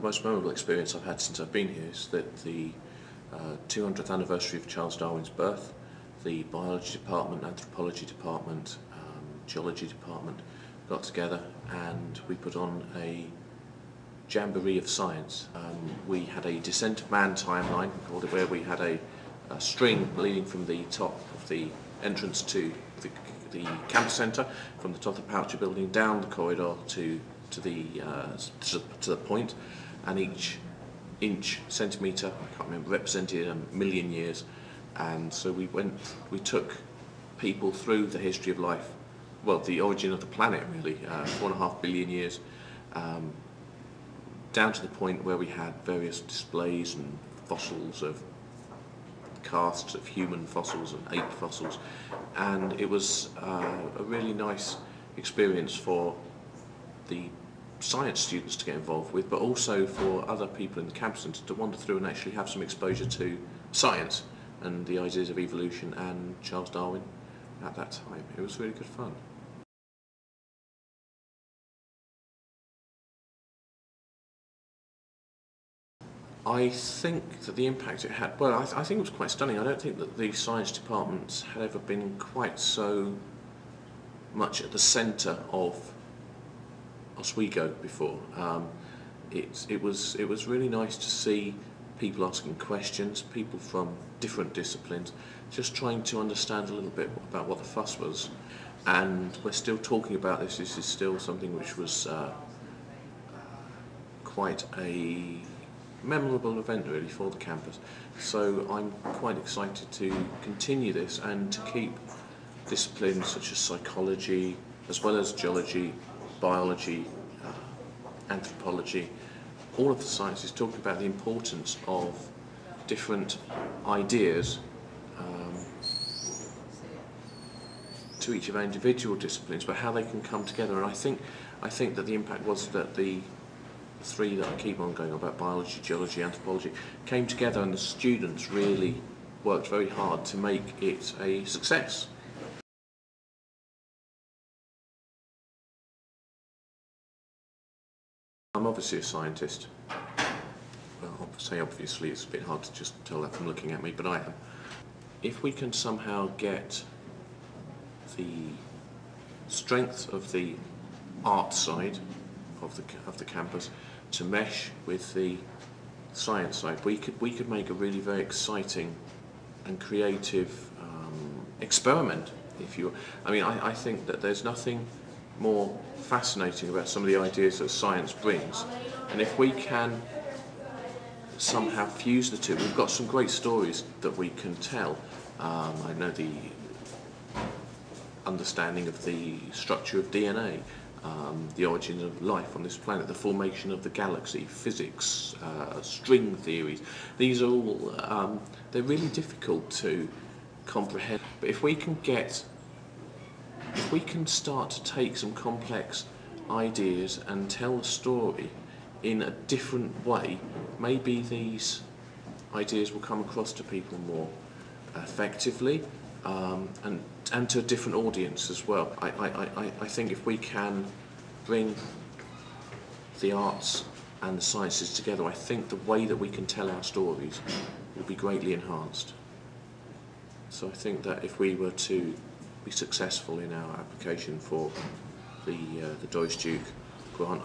most memorable experience I've had since I've been here is that the 200th anniversary of Charles Darwin's birth, the biology department, anthropology department, geology department got together and we put on a jamboree of science. We had a descent of man timeline, we called it, where we had a string leading from the top of the entrance to the campus centre, from the top of the Poucher building down the corridor to the point, and each inch, centimetre, I can't remember, represented a million years. And so we took people through the history of life, well, the origin of the planet really, 4.5 billion years, down to the point where we had various displays and fossils of casts of human fossils and ape fossils, and it was a really nice experience for the science students to get involved with, but also for other people in the campus centre to wander through and actually have some exposure to science and the ideas of evolution and Charles Darwin at that time. It was really good fun. I think that the impact it had, well, I think it was quite stunning. I don't think that the science departments had ever been quite so much at the centre of Oswego before. It was really nice to see people asking questions, people from different disciplines, just trying to understand a little bit about what the fuss was. And we're still talking about this. This is still something which was quite a memorable event really for the campus. So I'm quite excited to continue this and to keep disciplines such as psychology, as well as geology, biology, anthropology, all of the sciences talking about the importance of different ideas to each of our individual disciplines, but how they can come together. And I think that the impact was that the three that I keep on going on about, biology, geology, anthropology, came together, and the students really worked very hard to make it a success. I'm obviously a scientist. Well, I'll say obviously, it's a bit hard to just tell that from looking at me, but I am. If we can somehow get the strength of the art side of the campus to mesh with the science side, we could make a really very exciting and creative experiment, if you. I mean, I think that there's nothing more fascinating about some of the ideas that science brings, and if we can somehow fuse the two, we've got some great stories that we can tell. I know the understanding of the structure of DNA, the origins of life on this planet, the formation of the galaxy, physics, string theories. These are all, they're really difficult to comprehend. But if we can start to take some complex ideas and tell the story in a different way, maybe these ideas will come across to people more effectively, and to a different audience as well. I think if we can bring the arts and the sciences together, I think the way that we can tell our stories will be greatly enhanced. So I think that if we were to be successful in our application for the Doris Duke grant,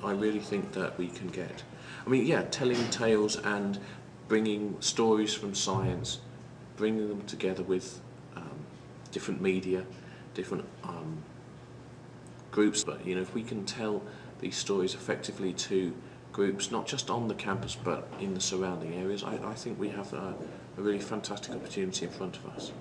I really think that we can get, I mean, yeah, telling tales and bringing stories from science, bringing them together with different media, different groups. But you know, if we can tell these stories effectively to groups, not just on the campus but in the surrounding areas, I think we have a really fantastic opportunity in front of us.